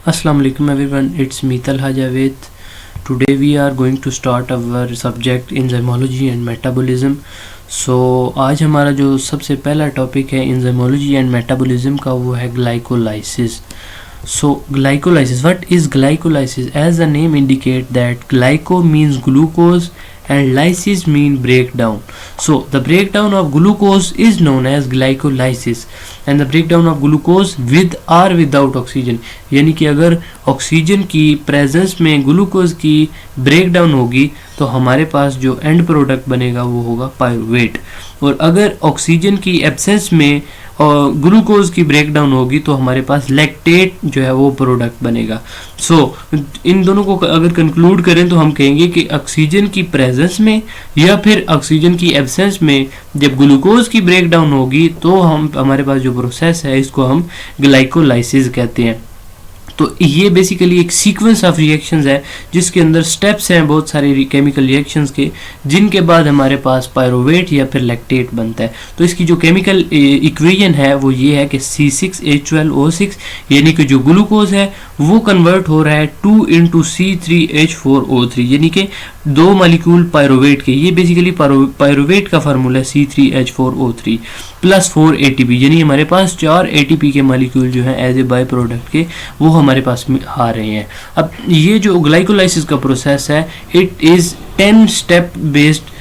Assalamu alaikum everyone, it's me Talha Javed. Today we are going to start our subject enzymology and metabolism. So आज हमारा जो सबसे पहला topic है enzymology and metabolism का वो है glycolysis. So glycolysis, what is glycolysis? As the name indicate that glyco means glucose and lysis mean breakdown. So the breakdown of glucose is known as glycolysis and the breakdown of glucose with or without oxygen, यानी कि अगर oxygen की presence में glucose की breakdown होगी तो हमारे पास जो एंड प्रोडक्ट बनेगा वो होगा पायरुवेट, और अगर ऑक्सीजन की एब्सेंस में और ग्लूकोज की ब्रेकडाउन होगी तो हमारे पास लैक्टेट जो है वो प्रोडक्ट बनेगा. सो इन दोनों को अगर कंक्लूड करें तो हम कहेंगे कि ऑक्सीजन की प्रेजेंस में या फिर ऑक्सीजन की एब्सेंस में जब ग्लूकोज की ब्रेकडाउन होगी तो हमारे पास जो प्रोसेस है इसको हम ग्लाइकोलाइसिस कहते हैं. तो ये बेसिकली एक सीक्वेंस ऑफ रिएक्शंस है जिसके अंदर स्टेप्स हैं बहुत सारे केमिकल रिएक्शंस के, जिनके बाद हमारे पास पायरुवेट या फिर लैक्टेट बनता है. तो इसकी जो केमिकल इक्वेशन है वो ये है कि C6H12O6, यानी कि जो ग्लूकोज है वो कन्वर्ट हो रहा है 2 into C3H4O3, यानी कि दो मालिक्यूल पायरुवेट के. ये बेसिकली पायरुवेट का फार्मूला है C3H4O3 प्लस 4 ATP, यानी हमारे पास 4 ATP के मालिक्यूल जो है एज ए बाय प्रोडक्ट के वो हमारे पास में आ रहे हैं. अब ये जो ग्लाइकोलाइसिस का प्रोसेस है it is 10 step based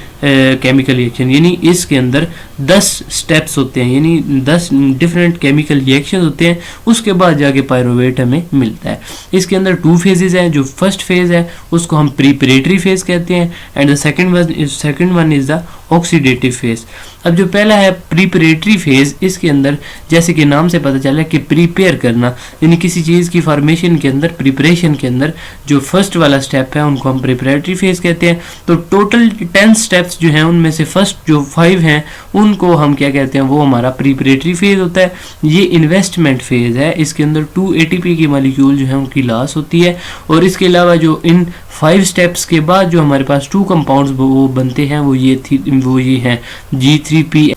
chemical reaction, यानी इसके अंदर 10 स्टेप्स होते हैं, यानी 10 डिफरेंट केमिकल रिएक्शन होते हैं, उसके बाद जाके पायरुवेट हमें मिलता है. इसके अंदर 2 फेजेस हैं. जो फर्स्ट फेज है उसको हम प्रिपरेटरी फेज कहते हैं and the second one is the oxidative phase. अब जो पहला है प्रिपरेटरी फेज, इसके अंदर जैसे कि नाम से पता चला कि प्रिपेयर करना, यानी किसी चीज़ की फॉर्मेशन के अंदर प्रिपरेशन के अंदर जो फर्स्ट वाला स्टेप है उनको हम प्रिपरेटरी फेज कहते हैं. तो टोटल 10 स्टेप्स जो हैं उनमें से फर्स्ट जो 5 हैं उनको हम क्या कहते हैं, वो हमारा प्रिपरेटरी फेज होता है. ये इन्वेस्टमेंट फेज है, इसके अंदर 2 ATP की मॉलिक्यूल जो है उनकी लॉस होती है, और इसके अलावा जो इन 5 स्टेप्स के बाद जो हमारे पास 2 कंपाउंड्स वो बनते हैं वो ये हैं G3P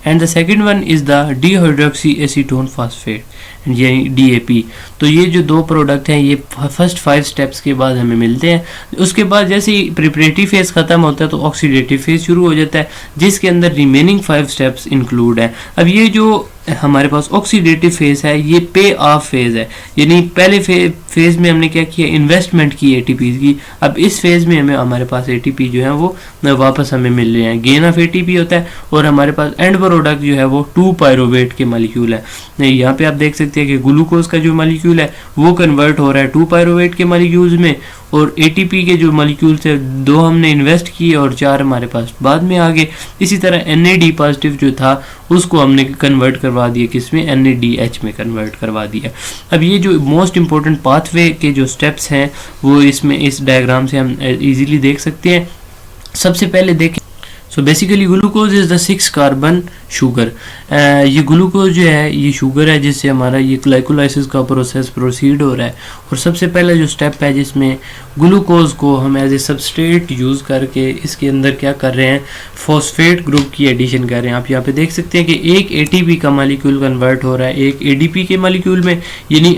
and the second one is the dihydroxy acetone phosphate यानी DAP. तो ये जो 2 प्रोडक्ट हैं ये फर्स्ट 5 स्टेप्स के बाद हमें मिलते हैं. उसके बाद जैसे ही प्रिपरेटरी फेज खत्म होता है तो ऑक्सीडेटिव फेज शुरू हो जाता है जिसके अंदर रिमेनिंग 5 स्टेप्स इंक्लूड है. अब ये जो हमारे पास ऑक्सीडेटिव फेज है ये पे ऑफ फेज है, यानी पहले फेज में हमने क्या किया, इन्वेस्टमेंट की ATP की. अब इस फेज में हमारे पास ATP जो है वो वापस हमें मिल रहे हैं, गेन ऑफ ATP होता है, और हमारे पास एंड प्रोडक्ट जो है वो 2 पायरुवेट के मॉलिक्यूल है. यहाँ पे आप देख सकते हैं कि ग्लूकोज का जो मॉलिक्यूल है वो कन्वर्ट हो रहा है 2 पायरुवेट के मॉलिक्यूल्स में, और ATP के जो मॉलिक्यूल थे 2 हमने इन्वेस्ट किए और 4 हमारे पास बाद में आ गए. इसी तरह NAD पॉजिटिव जो था उसको हमने कन्वर्ट करवा दिया, किसमें, NADH में कन्वर्ट करवा दिया. अब ये जो मोस्ट इंपॉर्टेंट पाथवे के जो स्टेप्स हैं वो इसमें इस डायग्राम से हम इजीली देख सकते हैं. सबसे पहले देखें, so basically glucose is the 6 carbon sugar. ये ग्लूकोज जो है ये शुगर है जिससे हमारा ये ग्लाइकोलाइसिस का प्रोसेस प्रोसीड हो रहा है. और सबसे पहला जो स्टेप है जिसमें ग्लूकोज को हम एज ए सबस्ट्रेट यूज़ करके इसके अंदर क्या कर रहे हैं, फॉस्फेट ग्रुप की एडिशन कर रहे हैं. आप यहाँ पे देख सकते हैं कि एक ATP का मॉलिक्यूल कन्वर्ट हो रहा है एक ADP के मॉलिक्यूल में, यानी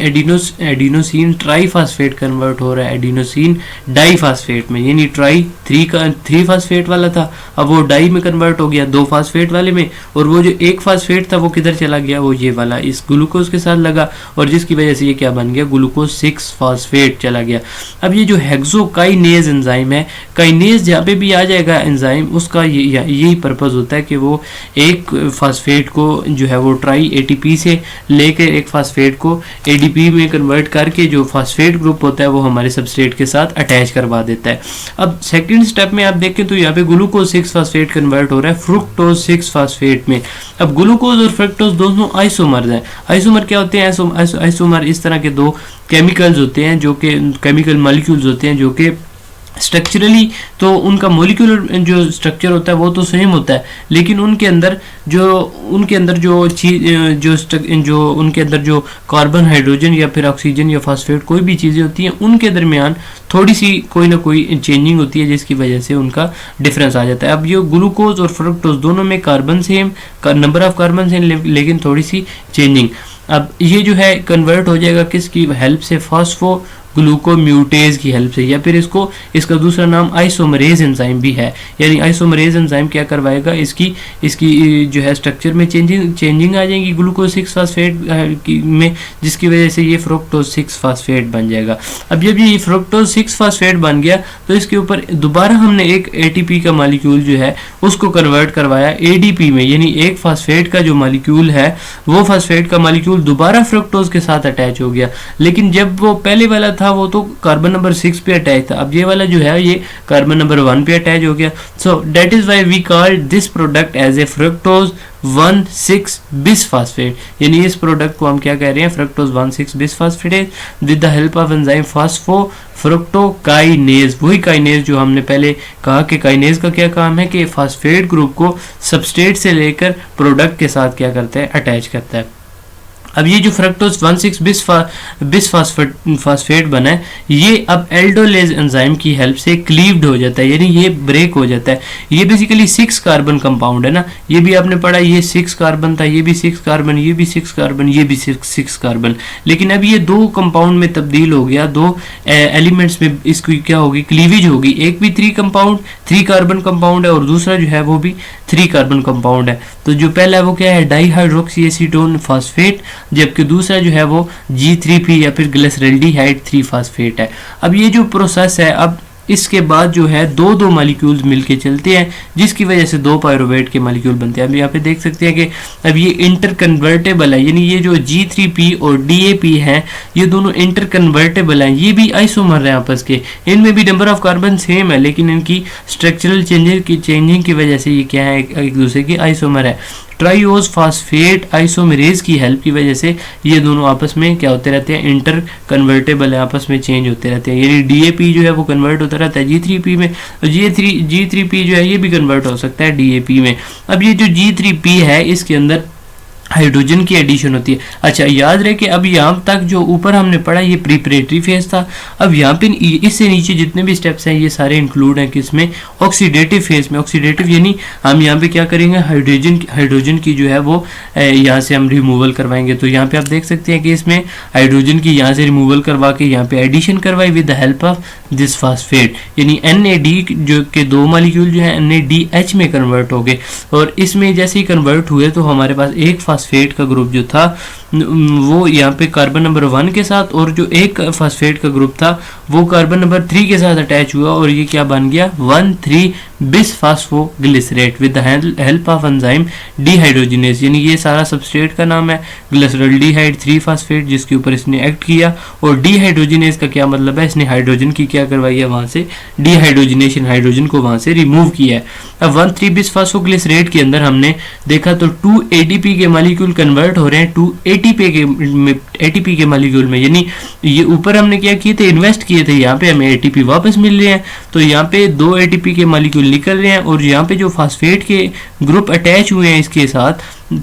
एडिनोसिन ट्राईफॉस्फेट कन्वर्ट हो रहा है एडिनोसिन डाईफॉस्फेट में, यानी ट्राई 3 फास्फेट वाला था अब वो डाई में कन्वर्ट हो गया 2 फास्फेट वाले में, और वो जो एक फास्फेट था वो किधर चला गया, वो ये वाला इस ग्लूकोज के साथ लगा, और जिसकी वजह से ये क्या बन गया, ग्लूकोज 6 फास्फेट चला गया. अब ये जो हेक्सोकाइनेज एंजाइम है, काइनेज जहाँ पे भी आ जाएगा एंजाइम उसका यही पर्पस होता है कि वो एक फास्फेट को जो है वो ट्राई ATP से लेकर एक फास्फेट को ADP में कन्वर्ट करके जो फास्फेट ग्रुप होता है वो हमारे सबस्ट्रेट के साथ अटैच करवा देता है. अब सेकेंड स्टेप में आप देखें तो यहाँ पे ग्लूकोज 6 फास्फेट कन्वर्ट हो रहा है फ्रुक्टोज 6 फास्फेट में. अब ग्लूकोज और फ्रुक्टोज दोनों आइसोमर्स हैं. आइसोमर क्या होते हैं, आइसोमर इस तरह के 2 केमिकल्स होते हैं जो कि केमिकल मॉलिक्यूल्स होते हैं जो कि स्ट्रक्चरली तो उनका मोलिकुलर जो स्ट्रक्चर होता है वो तो सेम होता है, लेकिन उनके अंदर जो चीज जो उनके अंदर जो कार्बन, हाइड्रोजन या फिर ऑक्सीजन या फास्फेट कोई भी चीज़ें होती हैं उनके दरमियान थोड़ी सी कोई ना कोई चेंजिंग होती है जिसकी वजह से उनका डिफरेंस आ जाता है. अब ये ग्लूकोज और फ्रुक्टोज दोनों में carbon same, number of carbon same, लेकिन थोड़ी सी चेंजिंग. अब ये जो है कन्वर्ट हो जाएगा किसकी हेल्प से, फास्फो ग्लूकोम्यूटेज की हेल्प से, या फिर इसका दूसरा नाम आइसोमरेज एंजाइम भी है। यानी आइसोमरेज एंजाइम क्या करवाएगा, इसकी जो है स्ट्रक्चर में चेंजिंग आ जाएगी ग्लूकोज 6 फास्फेट में, जिसकी वजह से ये फ्रुक्टोज 6 फास्फेट बन जाएगा। अब जब ये फ्रुक्टोज 6 फास्फेट बन गया तो इसके ऊपर दोबारा हमने एक एटीपी का मॉलिक्यूल जो है उसको कन्वर्ट करवाया एडीपी में, यानी एक फास्फेट का जो मॉलिक्यूल है वो फास्फेट का मॉलिक्यूल दोबारा फ्रुक्टोज के साथ अटैच हो गया। लेकिन जब वो पहले वाला था वो तो कार्बन नंबर 6 पे अटैच था, अब ये वाला जो है ये कार्बन नंबर 1 पे अटैच हो गया। So that is why we called this product as a fructose 1,6 bisphosphate, यानी इस प्रोडक्ट को हम क्या कह रहे हैं, fructose 1,6 bisphosphate with the help of enzyme phosphofructokinase. वही काइनेज जो हमने पहले कहा कि काइनेज का क्या काम है कि फास्फेट ग्रुप को सबस्ट्रेट से लेकर प्रोडक्ट के साथ क्या करता है, अटैच करता है। अब ये जो फ्रक्टोज 1,6 बिसफॉस्फेट बना है ये अब एल्डोलेज एंजाइम की हेल्प से क्लीव्ड हो जाता है, यानी ये ब्रेक हो जाता है। ये बेसिकली 6 कार्बन कंपाउंड है ना, ये भी आपने पढ़ा, ये 6 कार्बन था, ये भी 6 कार्बन, ये भी 6 कार्बन, ये भी 6 कार्बन। लेकिन अब ये 2 कंपाउंड में तब्दील हो गया, 2 एलिमेंट्स में इसकी क्या होगी, क्लीवेज होगी। एक भी 3 कार्बन कंपाउंड है और दूसरा जो है वो भी 3 कार्बन कंपाउंड है। तो जो पहला है वो क्या है, डाईहाइड्रोक्सी एसीटोन फास्फेट, जबकि दूसरा जो है वो G3P या फिर ग्लिसरल्डिहाइड 3 फास्फेट है। अब ये जो प्रोसेस है, अब इसके बाद जो है दो मॉलिक्यूल्स मिलके चलते हैं, जिसकी वजह से 2 पायरुवेट के मॉलिक्यूल बनते हैं। अब यहाँ पे देख सकते हैं कि अब ये इंटर कन्वर्टेबल है, यानी ये जो G3P और DAP है ये दोनों इंटर कन्वर्टेबल हैं, ये भी आइसोमर है आपस के, इनमें भी नंबर ऑफ कार्बन सेम है लेकिन इनकी स्ट्रक्चरल चेंजिंग की वजह से ये क्या है, एक दूसरे की आइसोमर है। ट्राइओज फास्फेट आइसोमेरेज की हेल्प की वजह से ये दोनों आपस में क्या होते रहते हैं, इंटर कन्वर्टेबल है, आपस में चेंज होते रहते हैं। यानी DAP जो है वो कन्वर्ट होता रहता है G3P में, और G3P जो है ये भी कन्वर्ट हो सकता है DAP में। अब ये जो G3P है इसके अंदर हाइड्रोजन की एडिशन होती है। अच्छा याद रहे कि अब यहाँ तक जो ऊपर हमने पढ़ा ये प्रिपरेटरी फेज था, अब यहाँ पे इससे नीचे जितने भी स्टेप्स हैं ये सारे इंक्लूड हैं किसमें, ऑक्सीडेटिव फेज में। ऑक्सीडेटिव यानी हम यहाँ पे क्या करेंगे, हाइड्रोजन की जो है वो यहाँ से हम रिमूवल करवाएंगे। तो यहाँ पे आप देख सकते हैं कि इसमें हाइड्रोजन की यहाँ से रिमूवल करवा के यहाँ पे एडिशन करवाई with the help of this phosphate, यानी NAD जो के 2 मॉलिक्यूल जो है NADH में कन्वर्ट हो गए, और इसमें जैसे ही कन्वर्ट हुए तो हमारे पास एक फास्फेट का ग्रुप जो था वो यहाँ पे कार्बन नंबर 1 के साथ, और जो एक फास्फेट का ग्रुप था वो कार्बन नंबर 3 के साथ अटैच हुआ, और ये क्या बन गया, 1,3 bisphosphoglycerate with the help of enzyme dehydrogenase, यानी ये सारा सबस्ट्रेट का नाम है, ग्लिसरल्डिहाइड 3 फास्फेट जिसके ऊपर इसने एक्ट किया। और डिहाइड्रोजिनेज का क्या मतलब है, इसने हाइड्रोजन की क्या करवाई है, वहां से डिहाइड्रोजिनेशन, हाइड्रोजन को वहां से रिमूव किया है। अब 1,3 बिसफॉस्फोग्लिसरेट के अंदर हमने देखा तो 2 ATP के मॉलिक्यूल कन्वर्ट हो रहे हैं 2 ATP के मॉलिक्यूल में, यानी ये ऊपर हमने क्या किए थे, इन्वेस्ट किए थे, यहाँ पे हमें ATP वापस मिल रहे हैं। तो यहाँ पे 2 ATP के मॉलिक्यूल निकल रहे हैं, और यहाँ पे जो फास्फेट के ग्रुप अटैच हुए हैं इसके साथ,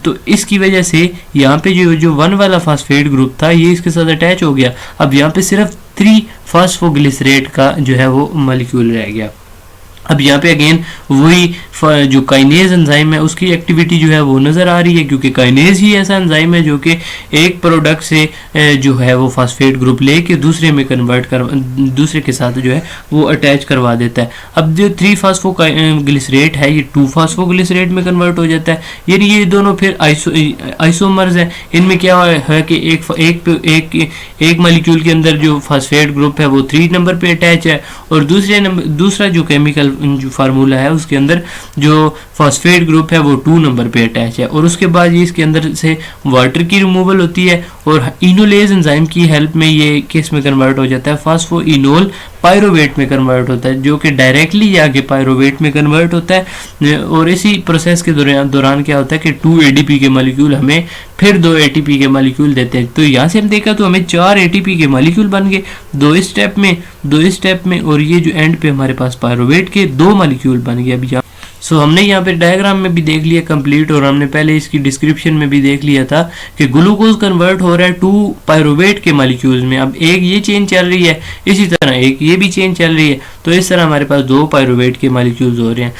तो इसकी वजह से यहाँ पे जो 1 वाला फास्फेट ग्रुप था ये इसके साथ अटैच हो गया। अब यहाँ पे सिर्फ 3 फास्फोग्लिसरेट का जो है वो मॉलिक्यूल रह गया। अब यहाँ पे अगेन वही जो काइनेज एंजाइम है उसकी एक्टिविटी जो है वो नज़र आ रही है, क्योंकि काइनेज ही ऐसा एंजाइम है जो कि एक प्रोडक्ट से जो है वो फास्फेट ग्रुप लेके दूसरे में कन्वर्ट कर दूसरे के साथ जो है वो अटैच करवा देता है। अब जो 3 फास्फोग्लिसरेट है ये 2 फास्फोग्लिसरेट में कन्वर्ट हो जाता है, यानी ये दोनों फिर आइसोमर्स हैं। इनमें क्या है कि एक मॉलिक्यूल के अंदर जो फास्फेट ग्रुप है वो 3 नंबर पे अटैच है, और दूसरा जो केमिकल जो फार्मूला है उसके अंदर जो फास्फेट ग्रुप है वो 2 नंबर पे अटैच है। और उसके बाद ये इसके अंदर से वाटर की रिमूवल होती है, और इनोलेज एंजाइम की हेल्प में ये किस में कन्वर्ट हो जाता है, फास्फोइनोल पायरोवेट में कन्वर्ट होता है, जो कि डायरेक्टली जाके पायरोवेट में कन्वर्ट होता है। और इसी प्रोसेस के दौरान क्या होता है कि 2 ADP के मॉलिक्यूल हमें फिर 2 ATP के मॉलिक्यूल देते हैं। तो यहाँ से हम देखा तो हमें 4 ATP के मॉलिक्यूल बन गए 2 स्टेप में, और ये जो एंड पे हमारे पास पायरोवेट के 2 मॉलिक्यूल बन गए। अभी सो हमने यहाँ पे डायग्राम में भी देख लिया कंप्लीट, और हमने पहले इसकी डिस्क्रिप्शन में भी देख लिया था कि ग्लूकोज कन्वर्ट हो रहा है टू पायरुवेट के मॉलिक्यूल्स में। अब एक ये चेन चल रही है, इसी तरह एक ये भी चेन चल रही है, तो इस तरह हमारे पास 2 पायरुवेट के मॉलिक्यूल्स हो रहे हैं।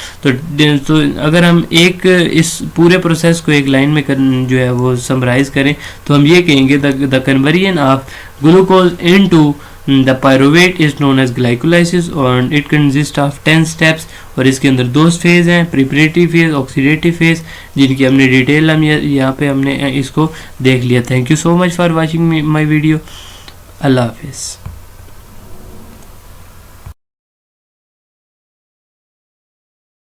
तो अगर हम एक इस पूरे प्रोसेस को एक लाइन में जो है वो समराइज करें तो हम ये कहेंगे the conversion of glucose into the pyruvate is known as glycolysis और इट कंसिस्ट ऑफ 10 स्टेप्स। और इसके अंदर 2 फेज हैं, प्रिपरेटरी फेज, ऑक्सीडेटिव फेज, जिनकी हमने डिटेल हम यहाँ पे हमने इसको देख लिया। Thank you so much for watching my video. अल्लाह हाफिज़।